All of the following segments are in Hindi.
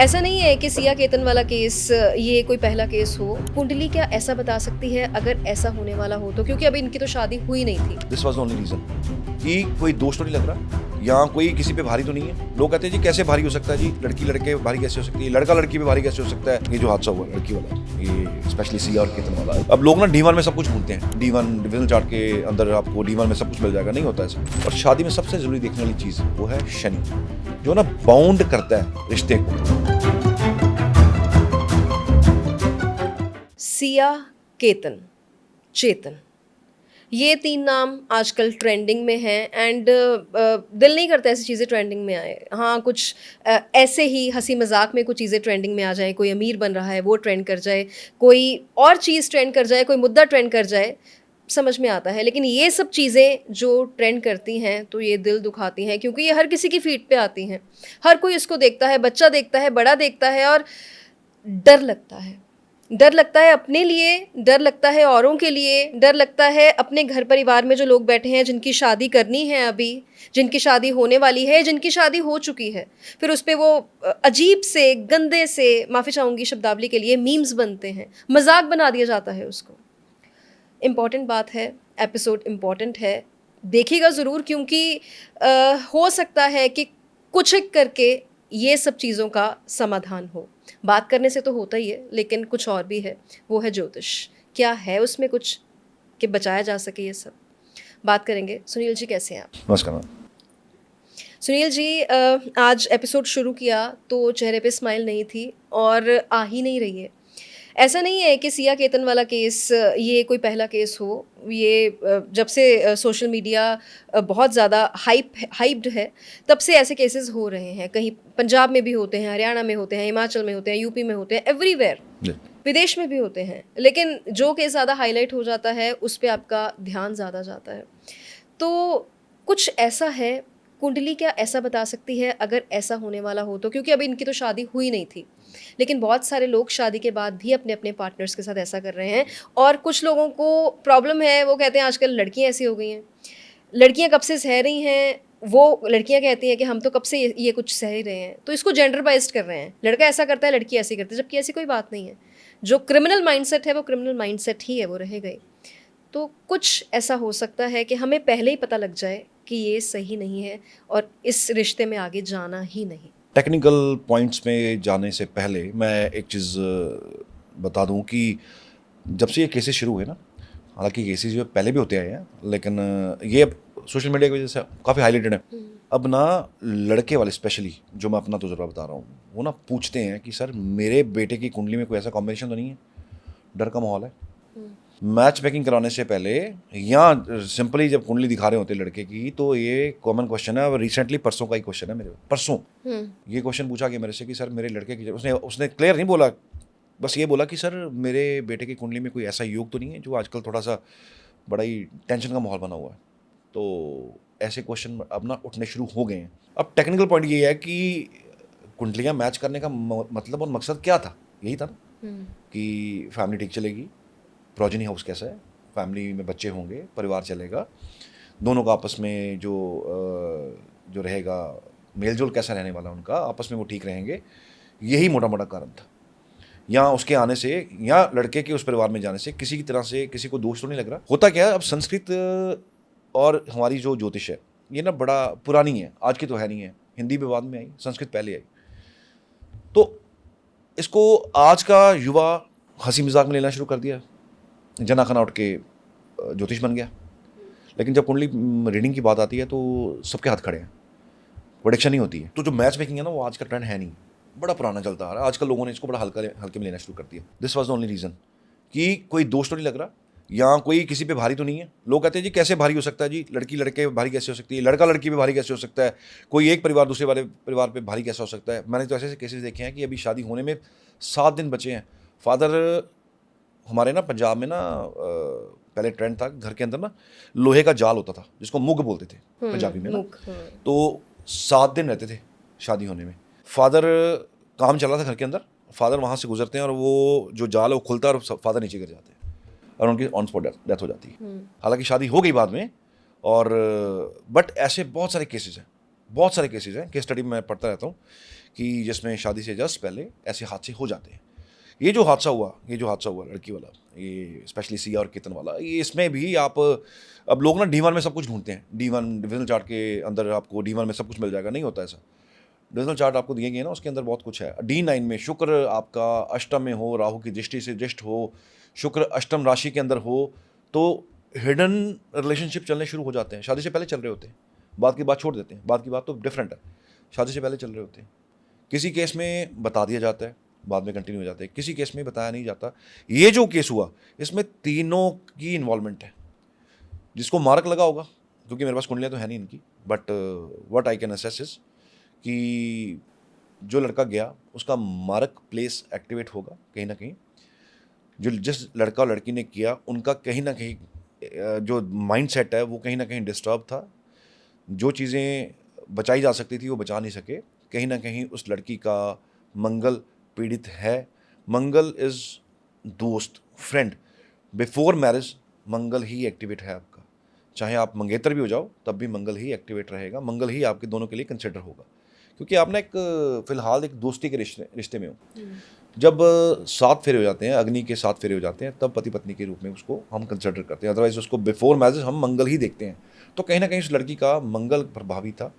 ऐसा नहीं है कि सिया केतन वाला केस ये कोई पहला केस हो। कुंडली क्या ऐसा बता सकती है अगर ऐसा होने वाला हो तो? क्योंकि अभी इनकी तो शादी हुई नहीं थी। दिस वॉज ओनली रीजन कि कोई दोष तो नहीं लग रहा या कोई किसी पे भारी तो नहीं है। लोग कहते हैं जी कैसे भारी हो सकता है, जी लड़की लड़के भारी कैसे हो सकती है, लड़का लड़की पे भारी कैसे हो सकता है। ये जो हादसा हुआ लड़की वाला, ये स्पेशली सिया और केतन वाला, अब लोग ना D1 में सब कुछ भूलते हैं। D1 डिविजनल चार्ट के अंदर आपको D1 में सब कुछ मिल जाएगा, नहीं होता ऐसा। और शादी में सबसे जरूरी देखने वाली चीज वो है शनि, जो ना बाउंड करता है रिश्ते को। सिया, केतन, चेतन, ये तीन नाम आजकल ट्रेंडिंग में हैं एंड दिल नहीं करता ऐसी चीज़ें ट्रेंडिंग में आए। हाँ, कुछ ऐसे ही हंसी मजाक में कुछ चीज़ें ट्रेंडिंग में आ जाए, कोई अमीर बन रहा है वो ट्रेंड कर जाए, कोई और चीज़ ट्रेंड कर जाए, कोई मुद्दा ट्रेंड कर जाए, समझ में आता है। लेकिन ये सब चीज़ें जो ट्रेंड करती हैं तो ये दिल दुखाती हैं, क्योंकि ये हर किसी की फीड पे आती हैं। हर कोई इसको देखता है, बच्चा देखता है, बड़ा देखता है, और डर लगता है। डर लगता है अपने लिए, डर लगता है औरों के लिए, डर लगता है अपने घर परिवार में जो लोग बैठे हैं, जिनकी शादी करनी है अभी, जिनकी शादी होने वाली है, जिनकी शादी हो चुकी है। फिर उस पर वो अजीब से, गंदे से, माफ़ी चाहूँगी शब्दावली के लिए, मीम्स बनते हैं, मजाक बना दिया जाता है उसको। इम्पॉर्टेंट बात है, एपिसोड इम्पॉर्टेंट है, देखिएगा ज़रूर, क्योंकि हो सकता है कि कुछ एक करके ये सब चीज़ों का समाधान हो। बात करने से तो होता ही है, लेकिन कुछ और भी है, वो है ज्योतिष। क्या है उसमें कुछ कि बचाया जा सके ये सब? बात करेंगे। सुनील जी, कैसे हैं आप? नमस्कार मैम। सुनील जी, आज एपिसोड शुरू किया तो चेहरे पे स्माइल नहीं थी और आ ही नहीं रही है। ऐसा नहीं है कि सिया केतन वाला केस ये कोई पहला केस हो। ये जब से सोशल मीडिया बहुत ज़्यादा हाइप्ड है, तब से ऐसे केसेस हो रहे हैं। कहीं पंजाब में भी होते हैं, हरियाणा में होते हैं, हिमाचल में होते हैं, यूपी में होते हैं, एवरीवेयर, विदेश में भी होते हैं। लेकिन जो केस ज़्यादा हाईलाइट हो जाता है उस पर आपका ध्यान ज़्यादा जाता है। तो कुछ ऐसा है, कुंडली क्या ऐसा बता सकती है अगर ऐसा होने वाला हो तो? क्योंकि अभी इनकी तो शादी हुई नहीं थी, लेकिन बहुत सारे लोग शादी के बाद भी अपने अपने पार्टनर्स के साथ ऐसा कर रहे हैं। और कुछ लोगों को प्रॉब्लम है, वो कहते हैं आजकल लड़कियां ऐसी हो गई हैं। लड़कियां कब से सह रही हैं, वो लड़कियां कहती हैं कि हम तो कब से ये कुछ सह ही रहे हैं। तो इसको जेंडर बाइज्ड कर रहे हैं, लड़का ऐसा करता है, लड़की ऐसी करती है, जबकि ऐसी कोई बात नहीं है। जो क्रिमिनल माइंडसेट है वो क्रिमिनल माइंडसेट ही है, वो रहेगा ही। तो कुछ ऐसा हो सकता है कि हमें पहले ही पता लग जाए कि ये सही नहीं है और इस रिश्ते में आगे जाना ही नहीं। टेक्निकल पॉइंट्स में जाने से पहले मैं एक चीज़ बता दूं कि जब से ये केसेस शुरू हुए ना, हालांकि केसेस जो पहले भी होते आए हैं, लेकिन ये अब सोशल मीडिया की वजह से काफ़ी हाईलाइटेड है। अब ना लड़के वाले स्पेशली, जो मैं अपना तजुर्बा बता रहा हूँ, वो ना पूछते हैं कि सर मेरे बेटे की कुंडली में कोई ऐसा कॉम्बिनेशन तो नहीं है। डर का माहौल है। मैच मेकिंग कराने से पहले या सिंपली जब कुंडली दिखा रहे होते लड़के की, तो ये कॉमन क्वेश्चन है। और रिसेंटली परसों का ही क्वेश्चन है मेरे, परसों ये क्वेश्चन पूछा गया मेरे से कि सर मेरे लड़के की, उसने क्लियर नहीं बोला, बस ये बोला कि सर मेरे बेटे की कुंडली में कोई ऐसा योग तो नहीं है जो आजकल थोड़ा सा बड़ा ही टेंशन का माहौल बना हुआ है। तो ऐसे क्वेश्चन अब ना उठने शुरू हो गए हैं। अब टेक्निकल पॉइंट ये है कि कुंडलियाँ मैच करने का मतलब और मकसद क्या था? यही था ना कि फैमिली ठीक चलेगी, प्रोजेनी हाउस कैसा है, फैमिली में बच्चे होंगे, परिवार चलेगा, दोनों का आपस में जो रहेगा मेलजोल कैसा रहने वाला उनका, आपस में वो ठीक रहेंगे। यही मोटा मोटा कारण था। या उसके आने से या लड़के के उस परिवार में जाने से किसी की तरह से किसी को दोष तो नहीं लग रहा। होता क्या है, अब संस्कृत और हमारी जो ज्योतिष है ये ना बड़ा पुरानी है, आज की तो है नहीं है। हिंदी भी बाद में आई, संस्कृत पहले आई। तो इसको आज का युवा हंसी मजाक में लेना शुरू कर दिया। जना खना उठ के ज्योतिष बन गया। लेकिन जब कुंडली रीडिंग की बात आती है तो सबके हाथ खड़े हैं, प्रोडिक्शन नहीं होती है। तो जो मैच मेकिंग है ना, वो आज का ट्रेंड है नहीं, बड़ा पुराना चलता आ रहा है। आजकल लोगों ने इसको बड़ा हल्के में लेना शुरू कर दिया। This was the only reason कि कोई दोष तो नहीं लग रहा या कोई किसी पे भारी तो नहीं है। लोग कहते हैं जी कैसे भारी हो सकता है, जी लड़की लड़के पे भारी कैसे हो सकती है, लड़का लड़की पे भारी कैसे हो सकता है, कोई एक परिवार दूसरे वाले परिवार पे भारी कैसा हो सकता है। मैंने तो ऐसे केसेस देखे हैं कि अभी शादी होने में 7 दिन बचे हैं। फादर हमारे ना पंजाब में ना पहले ट्रेंड था, घर के अंदर ना लोहे का जाल होता था जिसको मुग बोलते थे पंजाबी में ना। तो 7 दिन रहते थे शादी होने में। फादर काम चल रहा था घर के अंदर, फादर वहाँ से गुजरते हैं और वो जो जाल है वो खुलता है और फादर नीचे गिर जाते हैं और उनकी ऑन स्पॉट डेथ हो जाती है। हालांकि शादी हो गई बाद में, और बट ऐसे बहुत सारे केसेस हैं, बहुत सारे केसेस हैं। केस स्टडी में मैं पढ़ता रहता हूँ कि जिसमें शादी से जस्ट पहले ऐसे हादसे हो जाते हैं। ये जो हादसा हुआ लड़की वाला, ये स्पेशली सिया और केतन वाला, ये इसमें भी आप अब लोग ना D1 में सब कुछ ढूंढते हैं। D1 डिविजनल चार्ट के अंदर आपको D1 में सब कुछ मिल जाएगा, नहीं होता ऐसा। डिविजनल चार्ट आपको दिए गए ना, उसके अंदर बहुत कुछ है। D9 में शुक्र आपका अष्टम में हो, राहु की दृष्टि से दृष्ट हो, शुक्र अष्टम राशि के अंदर हो, तो हिडन रिलेशनशिप चलने शुरू हो जाते हैं। शादी से पहले चल रहे होते हैं, बाद की बात छोड़ देते हैं, बाद की बात तो डिफरेंट है, शादी से पहले चल रहे होते हैं। किसी केस में बता दिया जाता है, बाद में कंटिन्यू हो जाते हैं, किसी केस में बताया नहीं जाता। ये जो केस हुआ इसमें तीनों की इन्वॉल्वमेंट है। जिसको मार्क लगा होगा, क्योंकि मेरे पास कुंडलियाँ तो है नहीं इनकी, but what I can assess is कि जो लड़का गया उसका मार्क प्लेस एक्टिवेट होगा कहीं ना कहीं। जो जिस लड़का और लड़की ने किया उनका कहीं ना कहीं जो माइंड सेट है वो कहीं ना कहीं डिस्टर्ब था। जो चीज़ें बचाई जा सकती थी वो बचा नहीं सके। कहीं ना कहीं उस लड़की का मंगल पीड़ित है। मंगल इज़ दोस्त, फ्रेंड। बिफोर मैरिज मंगल ही एक्टिवेट है आपका। चाहे आप मंगेतर भी हो जाओ तब भी मंगल ही एक्टिवेट रहेगा, मंगल ही आपके दोनों के लिए कंसिडर होगा, क्योंकि आप ना एक फिलहाल एक दोस्ती के रिश्ते में हो। जब 7 फेरे हो जाते हैं, अग्नि के 7 फेरे हो जाते हैं, तब पति पत्नी के रूप में उसको हम कंसिडर करते हैं। अदरवाइज उसको बिफोर मैरिज हम मंगल ही देखते हैं। तो कहीं ना कहीं उस लड़की का मंगल प्रभावी था।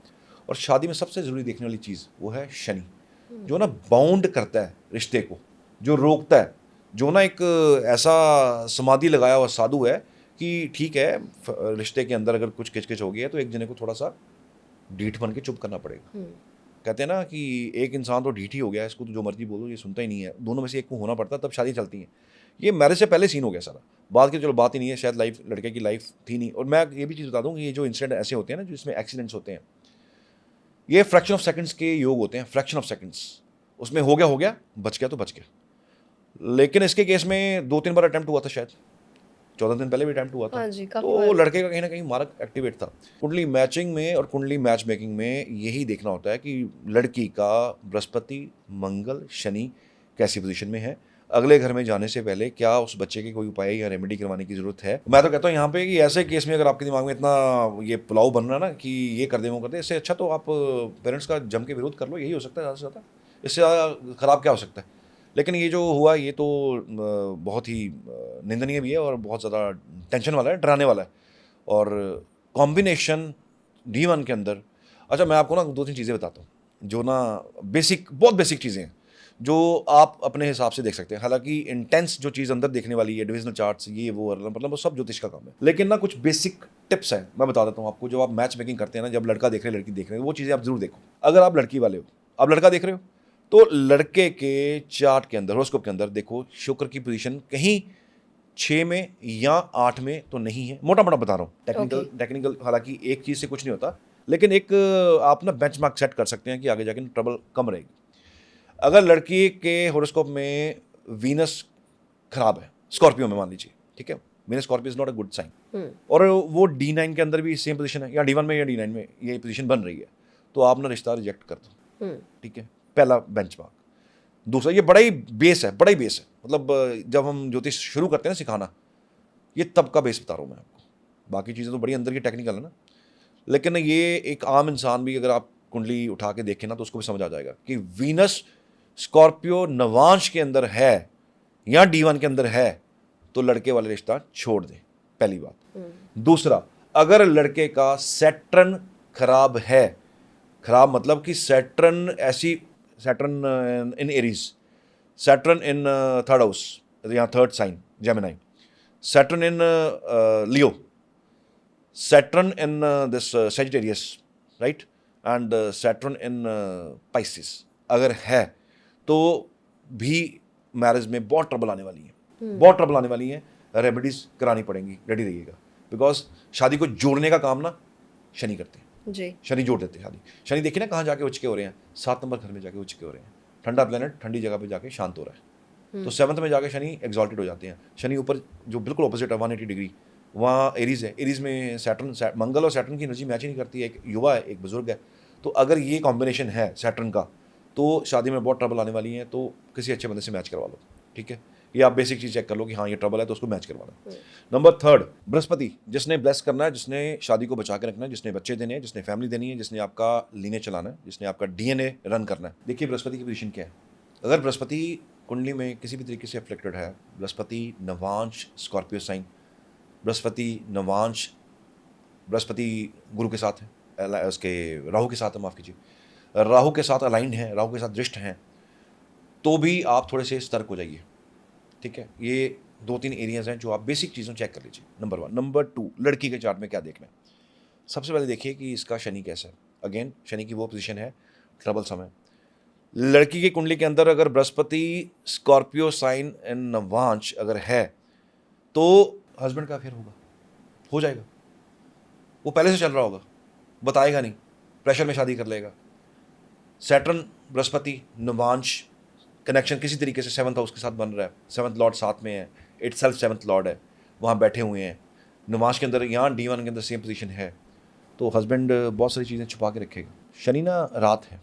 और शादी में सबसे ज़रूरी देखने वाली चीज़ वो है शनि, जो ना बाउंड करता है रिश्ते को, जो रोकता है, जो ना एक ऐसा समाधि लगाया हुआ साधु है कि ठीक है रिश्ते के अंदर अगर कुछ किचकिच हो गई है तो एक जने को थोड़ा सा ढीठ बन के चुप करना पड़ेगा। कहते हैं ना कि एक इंसान तो ढीठ ही हो गया, इसको तो जो मर्जी बोलो ये सुनता ही नहीं है। दोनों में से एक को होना पड़ता है, तब शादी चलती है। ये मैरिज से पहले सीन हो गया सारा, बाद की चलो बात ही नहीं है, शायद लाइफ लड़के की लाइफ थी नहीं। और मैं ये भी चीज़ बता दूँ कि ये जो इंसिडेंट ऐसे होते हैं ना, जिसमें एक्सीडेंट्स होते हैं, ये फ्रैक्शन ऑफ सेकंड्स के योग होते हैं, फ्रैक्शन ऑफ सेकंड्स। उसमें हो गया, बच गया तो बच गया। लेकिन इसके केस में 2-3 बार अटैम्प्ट हुआ था, शायद 14 दिन पहले भी अटैम्प्ट हुआ था। हाँ जी, काफी तो बार। लड़के का कहीं ना कहीं मार्क एक्टिवेट था। कुंडली मैचिंग में और कुंडली मैच मेकिंग में यही देखना होता है कि लड़की का बृहस्पति, मंगल, शनि कैसी पोजीशन में है। अगले घर में जाने से पहले क्या उस बच्चे के कोई उपाय या रेमेडी करवाने की जरूरत है। मैं तो कहता हूँ यहाँ पे कि ऐसे केस में अगर आपके दिमाग में इतना ये पुलाव बन रहा है ना कि ये कर दे वो कर दे, इससे अच्छा तो आप पेरेंट्स का जम के विरोध कर लो, यही हो सकता है ज़्यादा से ज़्यादा। इससे ज़्यादा खराब क्या हो सकता है। लेकिन ये जो हुआ ये तो बहुत ही निंदनीय भी है और बहुत ज़्यादा टेंशन वाला है, डराने वाला है। और कॉम्बिनेशन D1 के अंदर, अच्छा मैं आपको ना 2-3 चीज़ें बताता हूँ जो ना बहुत बेसिक चीज़ें हैं जो आप अपने हिसाब से देख सकते हैं। हालांकि इंटेंस जो चीज़ अंदर देखने वाली है, डिविजनल चार्ट्स, ये वो मतलब वो सब ज्योतिष का काम है। लेकिन ना कुछ बेसिक टिप्स हैं, मैं बता देता हूँ आपको। जो आप मैच मेकिंग करते हैं ना, जब लड़का देख रहे हैं लड़की देख रहे हैं, वो चीज़ें आप जरूर देखो। अगर आप लड़की वाले हो, आप लड़का देख रहे हो, तो लड़के के चार्ट के अंदर, हॉरोस्कोप के अंदर देखो शुक्र की पोजीशन कहीं 6 में या 8 में तो नहीं है। मोटा मोटा बता रहा हूँ, टेक्निकल हालांकि एक चीज़ से कुछ नहीं होता, लेकिन एक आप ना बेंचमार्क सेट कर सकते हैं कि आगे जाके ट्रबल कम रहेगी। अगर लड़की के हॉरोस्कोप में वीनस खराब है, स्कॉर्पियो में मान लीजिए, ठीक है, Venus Scorpio is not a good sign, और वो D9 के अंदर भी सेम पोजीशन है, या D1 में या D9 में ये पोजीशन बन रही है, तो आप ना रिश्ता रिजेक्ट कर दो। ठीक है, पहला बेंचमार्क। दूसरा, ये बड़ा ही बेस है, मतलब जब हम ज्योतिष शुरू करते हैं ना सिखाना, ये तब का बेस बता रहा हूँ मैं आपको। बाकी चीज़ें तो बड़ी अंदर की टेक्निकल है ना, लेकिन ये एक आम इंसान भी अगर आप कुंडली उठा के देखें ना तो उसको भी समझ आ जाएगा कि वीनस स्कॉर्पियो नवांश के अंदर है या D1 के अंदर है तो लड़के वाले रिश्ता छोड़ दें, पहली बात। दूसरा, अगर लड़के का सैटर्न खराब है, खराब मतलब कि Saturn in Aries, Saturn in third house या third sign Gemini, Saturn in Leo, Saturn in this Sagittarius, right, and Saturn in Pisces अगर है तो भी मैरिज में बहुत ट्रबल आने वाली है, बहुत ट्रबल आने वाली है। रेमेडीज करानी पड़ेंगी, रेडी रहिएगा, बिकॉज शादी को जोड़ने का काम ना शनि करते हैं जी। शनि जोड़ देते हैं शादी। शनि देखिए ना कहाँ जाके उचके हो रहे हैं, 7 नंबर घर में जाके उचके हो रहे हैं। ठंडा प्लेनेट ठंडी जगह पे जाके शांत हो रहा है, तो 7th में जाके शनि एग्जॉल्टेड हो जाते हैं। शनि ऊपर जो बिल्कुल ऑपोजिट है 180 डिग्री, वहाँ एरीज है, एरीज में सैटर्न, मंगल और सैटर्न की एनर्जी मैच ही नहीं करती है। एक युवा है, एक बुजुर्ग है, तो अगर ये कॉम्बिनेशन है सैटर्न का तो शादी में बहुत ट्रबल आने वाली है। तो किसी अच्छे बंदे से मैच करवा लो। ठीक है, ये आप बेसिक चीज़ चेक कर लो कि हाँ ये ट्रबल है तो उसको मैच करवाना। नंबर थर्ड, बृहस्पति, जिसने ब्लेस करना है, जिसने शादी को बचा के रखना है, जिसने बच्चे देने हैं, जिसने फैमिली देनी है, जिसने आपका लीने चलाना है, जिसने आपका डीएनए रन करना है। देखिए बृहस्पति की पोजीशन क्या है। अगर बृहस्पति कुंडली में किसी भी तरीके से अफ्लेक्टेड है, बृहस्पति नवांश स्कॉर्पियो साइन, बृहस्पति गुरु के साथ है, उसके राहु के साथ है, माफ़ कीजिए, राहु के साथ अलाइंड है, राहु के साथ दृष्ट हैं, तो भी आप थोड़े से सतर्क हो जाइए। ठीक है, ये 2-3 एरियाज हैं जो आप बेसिक चीज़ों चेक कर लीजिए। नंबर 1। नंबर 2, लड़की के चार्ट में क्या देखना है। सबसे पहले देखिए कि इसका शनि कैसा है। अगेन शनि की वो पोजीशन है ट्रबल समय। लड़की की कुंडली के अंदर अगर बृहस्पति स्कॉर्पियो साइन एंड नवांश अगर है तो हस्बैंड का अफेयर होगा, हो जाएगा। वो पहले से चल रहा होगा, बताएगा नहीं, प्रेशर में शादी कर लेगा। सैटर्न बृहस्पति नवांश कनेक्शन किसी तरीके से 7th हाउस के साथ बन रहा है, 7th लॉर्ड साथ में है, इट सेल्फ 7th लॉर्ड है, वहाँ बैठे हुए हैं। नवांश के अंदर यहाँ D1 के अंदर सेम पोजीशन है, तो हस्बैंड बहुत सारी चीज़ें छुपा के रखेगा। शनि ना रात है,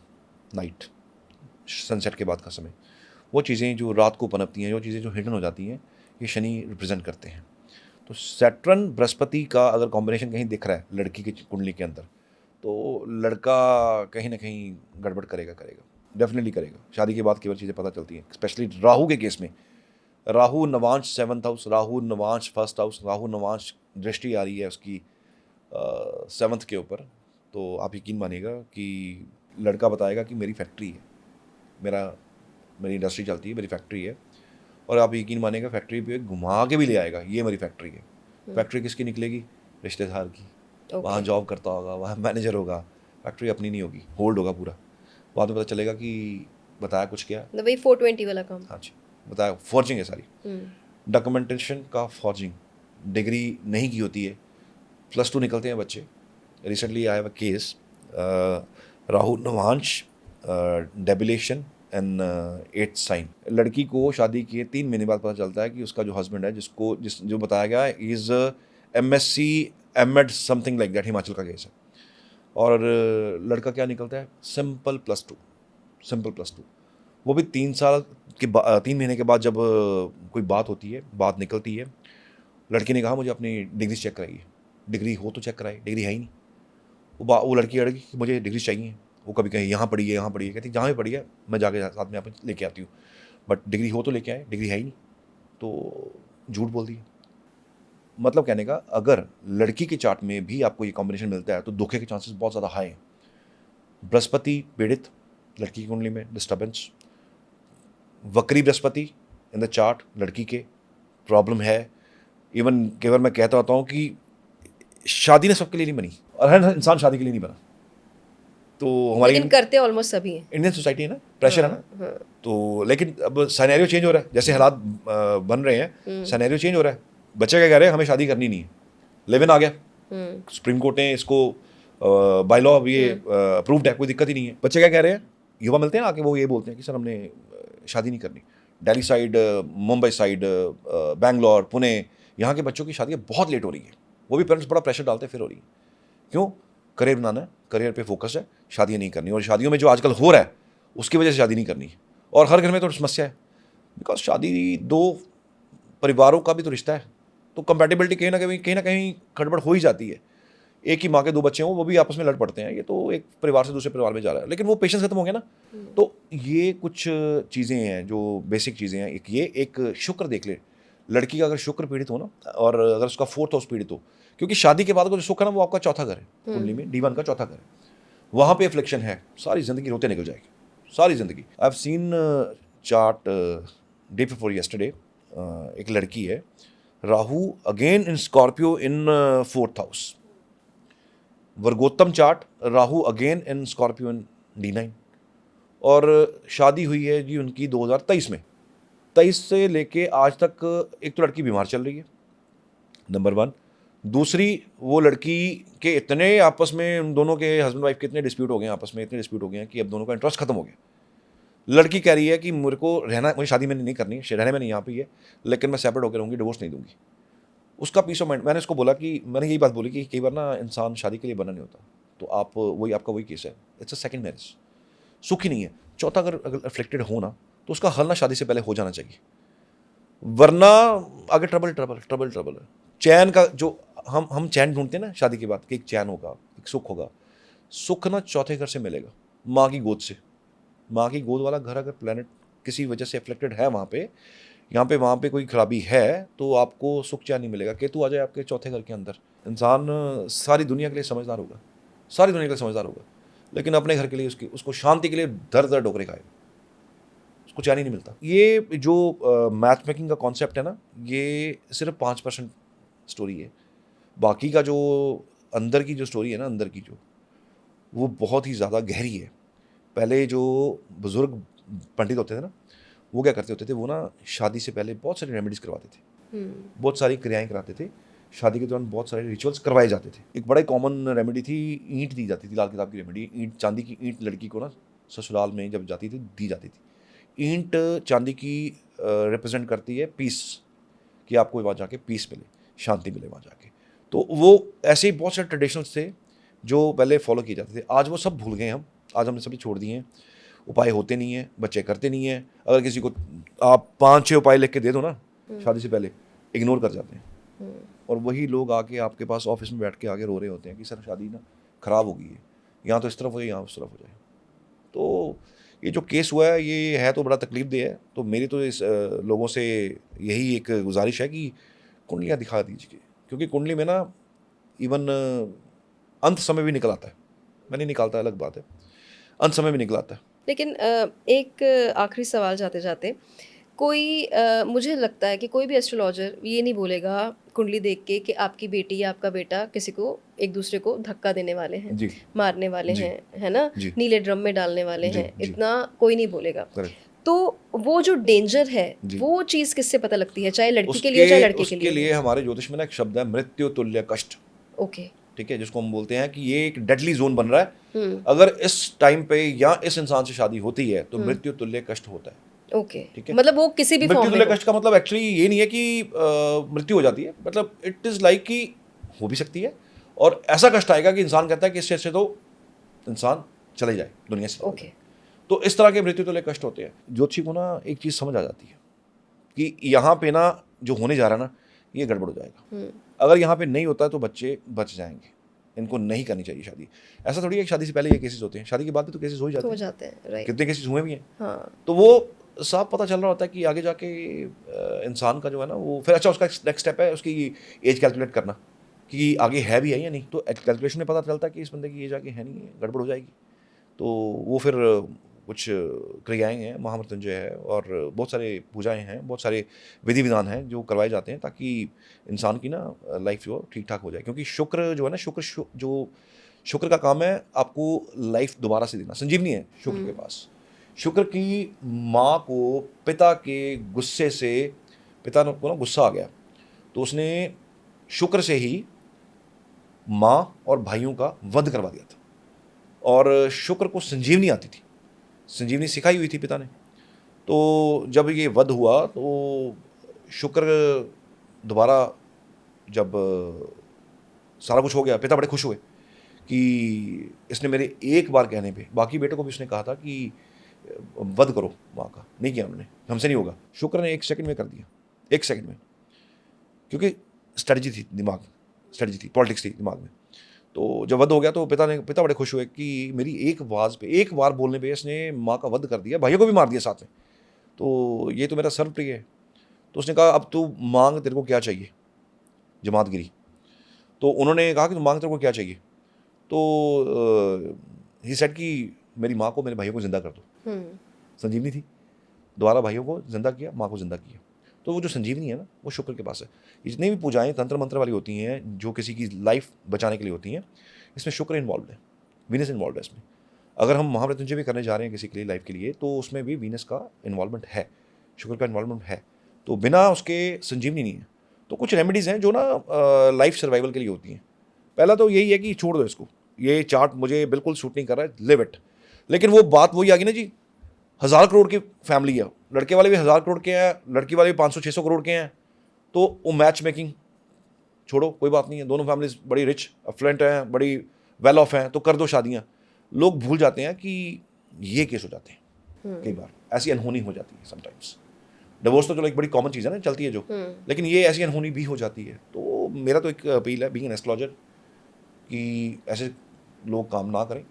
नाइट, सनसेट के बाद का समय। वो चीज़ें जो रात को पनपती हैं, जो चीज़ें जो हिडन हो जाती हैं, ये शनि रिप्रेजेंट करते हैं। तो सैटर्न बृहस्पति का अगर कॉम्बिनेशन कहीं दिख रहा है लड़की की कुंडली के अंदर, तो लड़का कहीं ना कहीं गड़बड़ करेगा, डेफिनेटली करेगा। शादी के बाद केवल चीज़ें पता चलती हैं, स्पेशली राहु के केस में। Rahu Navamsa 7th house, Rahu Navamsa 1st house, Rahu Navamsa दृष्टि आ रही है उसकी 7th के ऊपर, तो आप यकीन मानिएगा कि लड़का बताएगा कि मेरी फैक्ट्री है, मेरी इंडस्ट्री चलती है, मेरी फैक्ट्री है। और आप यकीन मानिएगा फैक्ट्री पे घुमा के भी ले आएगा, ये मेरी फैक्ट्री है। फैक्ट्री किसकी निकलेगी? रिश्तेदार की। वहाँ जॉब करता होगा, वहाँ मैनेजर होगा, फैक्ट्री अपनी नहीं होगी, होल्ड होगा पूरा। बाद में पता चलेगा कि बताया कुछ क्या, वही 420 वाला काम। हाँ जी, बताया फॉर्जिंग है सारी, डॉक्यूमेंटेशन का फॉर्जिंग, डिग्री नहीं की होती है, +2 निकलते हैं बच्चे। रिसेंटली आया हुआ case, Rahu navamsa debilitation and 8th sign. लड़की को शादी किए 3 महीने बाद पता चलता है कि उसका जो हस्बैंड है, जो बताया गया है, is MSc MEd something like that, Himachal का केस है। और लड़का क्या निकलता है? सिंपल +2। वो भी 3 महीने के बाद जब कोई बात होती है, बात निकलती है, लड़की ने कहा मुझे अपनी डिग्री चेक कराइए। डिग्री हो तो चेक कराई, डिग्री है ही नहीं। वो लड़की अड़गी कि मुझे डिग्री चाहिए। वो कभी कहीं यहाँ पढ़ी है, कहती जहाँ भी पढ़ी है मैं जाके साथ में यहाँ लेके आती हूँ, बट डिग्री हो तो लेके आए, डिग्री है ही नहीं, तो झूठ बोल दिया। मतलब कहने का, अगर लड़की के चार्ट में भी आपको ये कॉम्बिनेशन मिलता है तो धोखे के चांसेस बहुत ज़्यादा हाई हैं। बृहस्पति पीड़ित, लड़की की कुंडली में डिस्टर्बेंस, वक्री बृहस्पति इन द चार्ट, लड़की के प्रॉब्लम है। इवन केवल मैं कहता होता हूँ कि शादी ने सबके लिए नहीं बनी, और हर इंसान शादी के लिए नहीं बना। तो हमारी लेकिन करते ऑलमोस्ट सभी हैं, इंडियन सोसाइटी है ना, प्रेशर है ना। तो लेकिन अब सिनेरियो चेंज हो रहा है, जैसे हालात बन रहे हैं, सिनेरियो चेंज हो रहा है। बच्चे क्या कह रहे हैं? हमें शादी करनी नहीं है, लिव इन आ गया, सुप्रीम कोर्ट ने इसको बाय लॉ ये अप्रूव्ड है, कोई दिक्कत ही नहीं है। बच्चे क्या कह रहे हैं? युवा मिलते हैं आके, वो ये बोलते हैं कि सर हमने शादी नहीं करनी। दिल्ली साइड, मुंबई साइड, बैंगलोर, पुणे, यहाँ के बच्चों की शादियाँ बहुत लेट हो रही है। वो भी पेरेंट्स बड़ा प्रेशर डालते हैं, फिर हो रही है। क्यों? करियर बनाना है, करियर पे फोकस है, शादियाँ नहीं करनी। और शादियों में जो आजकल हो रहा है उसकी वजह से शादी नहीं करनी है। और हर घर में तो समस्या है, बिकॉज शादी 2 परिवारों का भी तो रिश्ता है, तो कंपैटिबिलिटी कहीं ना कहीं गड़बड़ हो ही जाती है। एक ही माँ के 2 बच्चे हों, वो भी आपस में लड़ पड़ते हैं, ये तो एक परिवार से दूसरे परिवार में जा रहा है, लेकिन वो पेशेंस खत्म हो गया ना। तो ये कुछ चीज़ें हैं जो बेसिक चीज़ें हैं। एक शुक्र देख ले, लड़की का अगर शुक्र पीड़ित हो ना, और अगर उसका 4th हाउस पीड़ित हो, क्योंकि शादी के बाद का जो शुक्र है ना, वो आपका 4था घर है, कुंडली में D1 का 4था घर है, वहाँ पे अफ्लिक्शन है, सारी ज़िंदगी रोते निकल जाएगी, सारी ज़िंदगी। I have seen chart day before yesterday, एक लड़की है, Rahu again in Scorpio in 4th house, vargottama chart, Rahu again in Scorpio in D9, और शादी हुई है जी उनकी 2023 में। 23 से लेके आज तक एक तो लड़की बीमार चल रही है, नंबर 1। दूसरी, वो लड़की के इतने आपस में, उन दोनों के हस्बैंड वाइफ के इतने डिस्प्यूट हो गए आपस में, इतने डिस्प्यूट हो गए हैं कि अब दोनों का इंटरेस्ट खत्म हो गया। लड़की कह रही है कि मेरे को रहना, मुझे शादी मैंने नहीं करनी, रहने में नहीं यहाँ पे है, लेकिन मैं सेपरेट होकर रहूँगी, डिवोर्स नहीं दूंगी। उसका पीस ऑफ माइंड, मैंने उसको बोला कि मैंने यही बात बोली कि कई बार ना इंसान शादी के लिए बना नहीं होता, तो आप आपका वही केस है, इट्स अ सेकंड मैरिज, सुख ही नहीं है। चौथा अगर अफेक्टेड हो ना, तो उसका हल ना शादी से पहले हो जाना चाहिए। वरना आगे ट्रबल ट्रबल ट्रबल ट्रबल है। चैन का जो हम चैन ढूंढते हैं ना शादी के बाद कि एक चैन होगा, एक सुख होगा, सुख ना चौथे घर से मिलेगा, माँ की गोद से। माँ की गोद वाला घर अगर प्लेनेट किसी वजह से अफेक्टेड है वहाँ पे, यहाँ पे वहाँ पे कोई खराबी है, तो आपको सुख चैन नहीं मिलेगा। केतु आ जाए आपके चौथे घर के अंदर, इंसान सारी दुनिया के लिए समझदार होगा, सारी दुनिया के लिए समझदार होगा, लेकिन अपने घर के लिए उसको शांति के लिए दर दर डोकरे खाएगा, उसको चैन ही नहीं मिलता। ये जो मैच मेकिंग का कॉन्सेप्ट है ना, ये सिर्फ 5% स्टोरी है। बाकी का जो अंदर की जो स्टोरी है ना, अंदर की जो, वो बहुत ही ज़्यादा गहरी है। पहले जो बुज़ुर्ग पंडित होते थे ना, वो क्या करते होते थे, वो ना शादी से पहले बहुत सारी रेमेडीज़ करवाते थे, बहुत सारी क्रियाएं कराते थे। शादी के दौरान बहुत सारे रिचुअल्स करवाए जाते थे। एक बड़ा कॉमन रेमेडी थी, ईंट दी जाती थी, लाल किताब की रेमेडी, ईंट, चांदी की ईंट लड़की को ना ससुराल में जब जाती थी दी जाती थी। ईंट चांदी की रिप्रेजेंट करती है पीस, कि आपको वहाँ जाके पीस मिले, शांति मिले वहाँ जाके। तो वो ऐसे ही बहुत सारे ट्रेडिशंस थे जो पहले फॉलो किए जाते थे। आज वो सब भूल गए हम, आज हमने सभी छोड़ दिए हैं। उपाय होते नहीं हैं, बच्चे करते नहीं हैं। अगर किसी को आप 5-6 उपाय लिख के दे दो ना शादी से पहले, इग्नोर कर जाते हैं। और वही लोग आके आपके पास ऑफिस में बैठ के आगे रो रहे होते हैं कि सर शादी ना ख़राब हो गई है, यहाँ तो इस तरफ हो जाए, यहाँ उस तरफ हो जाए। तो ये जो केस हुआ है ये है तो बड़ा तकलीफ दे है। तो मेरी तो इस लोगों से यही एक गुजारिश है कि कुंडलियाँ दिखा दीजिए, क्योंकि कुंडली में ना इवन अंत समय भी निकल आता है। मैं नहीं निकालता, अलग बात है, अंत समय भी निकल आता है। लेकिन एक आखिरी सवाल जाते जाते, कोई मुझे लगता है कि कोई भी एस्ट्रोलॉजर ये नहीं बोलेगा कुंडली देख के कि आपकी बेटी या आपका बेटा किसी को एक दूसरे को धक्का देने वाले हैं, जी, मारने वाले जी, हैं, है ना, जी, नीले ड्रम में डालने वाले जी, हैं, जी, इतना कोई नहीं बोलेगा। करेक्ट। तो वो जो डेंजर है, जी, वो चीज़ किससे पता लगती है, चाहे लड़की के लिए हो चाहे लड़के के उसके लिए लिए हो? हमारे ज्योतिष में ना एक शब्द है, मृत्यु तुल्य कष्ट। ओके। ठीक है, जिसको हम बोलते हैं कि ये एक डेडली जोन बन रहा है। अगर इस टाइम पे या इस इंसान से शादी होती है तो मृत्यु तुल्य कष्ट होता है। ओके, ठीक है, मतलब वो किसी भी मृत्यु फॉर्म में तुल्य हो। कष्ट का मतलब एक्चुअली ये नहीं है कि मृत्यु हो जाती है, मतलब इट इज़ लाइक कि हो भी सकती है, और ऐसा कष्ट आएगा कि इंसान कहता है कि इससे अच्छे तो इंसान चले जाए, दुनिया से चला ओके। जाए। तो इस तरह के मृत्यु तुल्य कष्ट होते हैं। ज्योतिषी को ना एक चीज़ समझ आ जाती है कि यहाँ पे ना जो होने जा रहा है ना, ये गड़बड़ हो जाएगा। अगर यहाँ पे नहीं होता है तो बच्चे बच जाएंगे, इनको नहीं करनी चाहिए शादी। ऐसा थोड़ी है कि शादी से पहले ये केसेस होते हैं, शादी के बाद भी तो केसेस हो ही हो जाते जाते हैं, हैं। राइट। कितने केसेस हुए भी हैं। हाँ। तो वो साफ पता चल रहा होता है कि आगे जाके इंसान का जो है ना वो फिर, अच्छा उसका नेक्स्ट स्टेप है उसकी एज कैलकुलेट करना कि आगे है भी है या नहीं। तो कैलकुलेशन में पता चलता है कि इस बंदे की एज आगे है नहीं है, गड़बड़ हो जाएगी। तो वो फिर कुछ क्रियाएं हैं, महामृत्युंजय है और बहुत सारे पूजाएं हैं, बहुत सारे विधि विधान हैं जो करवाए जाते हैं ताकि इंसान की ना लाइफ जो ठीक ठाक हो जाए। क्योंकि शुक्र जो है ना, शुक्र का काम है आपको लाइफ दोबारा से देना, संजीवनी है शुक्र के पास। शुक्र की माँ को पिता के गुस्से से, पिता को ना गुस्सा आ गया, तो उसने शुक्र से ही माँ और भाइयों का वध करवा दिया था। और शुक्र को संजीवनी आती थी, संजीवनी सिखाई हुई थी पिता ने। तो जब ये वध हुआ तो शुक्र दोबारा, जब सारा कुछ हो गया, पिता बड़े खुश हुए कि इसने मेरे एक बार कहने पे, बाकी बेटों को भी उसने कहा था कि वध करो माँ का, नहीं किया उन्होंने, हमसे नहीं होगा। शुक्र ने 1 सेकंड में कर दिया, 1 सेकंड में, क्योंकि स्ट्रेटजी थी दिमाग, स्ट्रेटजी थी, पॉलिटिक्स थी दिमाग में। तो जब वध हो गया तो पिता बड़े खुश हुए कि मेरी एक आवाज़ पे, एक बार बोलने पे इसने माँ का वध कर दिया, भाइयों को भी मार दिया साथ में, तो ये तो मेरा सर्वप्रिय है। तो उसने कहा अब तू मांग, तेरे को क्या चाहिए, जमातगिरी। तो उन्होंने कहा कि तू मांग, तेरे को क्या चाहिए। तो ही सेड कि मेरी माँ को, मेरे भाइयों को जिंदा कर दो। संजीवनी थी, दोबारा भाइयों को जिंदा किया, माँ को जिंदा किया। तो वो जो संजीवनी है ना, वो शुक्र के पास है। जितनी भी पूजाएं तंत्र मंत्र वाली होती हैं जो किसी की लाइफ बचाने के लिए होती हैं, इसमें शुक्र इन्वॉल्व है, वीनस इन्वॉल्व है इसमें। अगर हम महामृत्युंजय भी करने जा रहे हैं किसी के लिए लाइफ के लिए, तो उसमें भी वीनस का इन्वॉल्वमेंट है, शुक्र का इन्वॉल्वमेंट है। तो बिना उसके संजीवनी नहीं है। तो कुछ रेमेडीज़ हैं जो ना लाइफ सर्वाइवल के लिए होती हैं। पहला तो यही है कि छोड़ दो इसको, ये चार्ट मुझे बिल्कुल सूट नहीं कर रहा है, लिव इट। लेकिन वो बात वही आ गई ना जी, 1000 करोड़ की फैमिली है, लड़के वाले भी 1000 करोड़ के हैं, लड़की वाले भी 500-600 करोड़ के हैं, तो वो मैच मेकिंग छोड़ो, कोई बात नहीं है। दोनों फैमिलीज बड़ी रिच अफ्लुएंट हैं, बड़ी वेल ऑफ हैं, तो कर दो शादियाँ। लोग भूल जाते हैं कि ये केस हो जाते हैं, कई बार ऐसी अनहोनी हो जाती है समटाइम्स। डिवोर्स तो चलो एक बड़ी कॉमन चीज़ है ना, चलती है जो, लेकिन ये ऐसी अनहोनी भी हो जाती है। तो मेरा तो एक अपील है बीइंग एन एस्ट्रोलॉजर कि ऐसे लोग काम ना करें,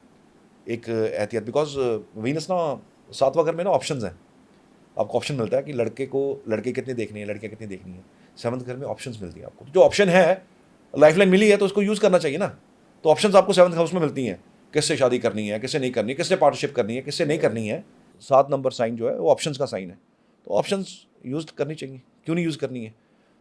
एक एहतियात, बिकॉज वीनस ना 7वां घर में ना ऑप्शंस हैं, आपको ऑप्शन मिलता है कि लड़के कितने देखनी है, लड़कियाँ कितनी देखनी है। 7th घर में ऑप्शंस मिलती हैं आपको, जो ऑप्शन है, लाइफलाइन मिली है तो उसको यूज़ करना चाहिए ना। तो ऑप्शंस आपको 7th हाउस में मिलती हैं, किससे शादी करनी है, किससे नहीं करनी है, किससे पार्टनरशिप करनी है, किससे नहीं करनी है। 7 नंबर साइन जो है वो ऑप्शंस का साइन है, तो ऑप्शंस यूज़ करनी चाहिए, क्यों नहीं यूज़ करनी है।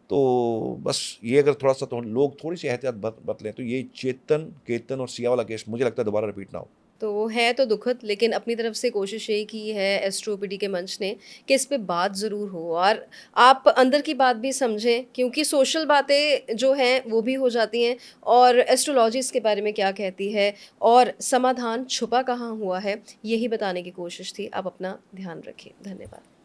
तो बस ये अगर थोड़ा सा तो लोग थोड़ी सी एहतियात बरत लें तो ये चेतन, केतन और सिया वाला केस मुझे लगता है दोबारा रिपीट ना हो। तो है तो दुखद, लेकिन अपनी तरफ से कोशिश यही की है एस्ट्रोपीडी के मंच ने कि इस पे बात ज़रूर हो और आप अंदर की बात भी समझें, क्योंकि सोशल बातें जो हैं वो भी हो जाती हैं और एस्ट्रोलॉजी इसके बारे में क्या कहती है और समाधान छुपा कहाँ हुआ है, यही बताने की कोशिश थी। आप अपना ध्यान रखिए। धन्यवाद।